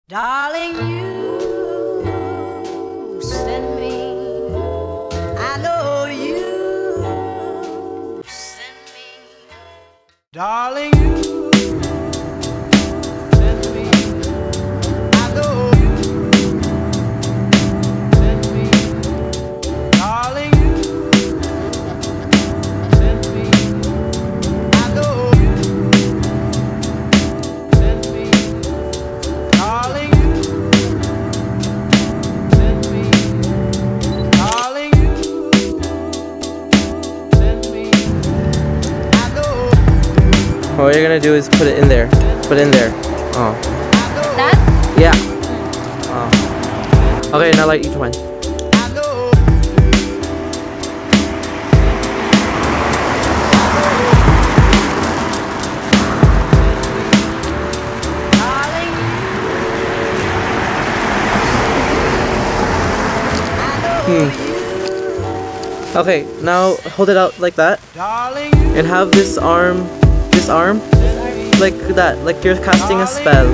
Darling, you send me. I know you send me. Darling, you send me. I know you send me. Darling, you send me. I know you send me. Darling, you send me. Darling, you send me. I know What you're gonna do is put it in there. Put it in there. Oh. That? Yeah. Oh. Okay, now light each one. I know. Okay, now hold it out like that Darling, and have this arm, like that, like you're casting a spell.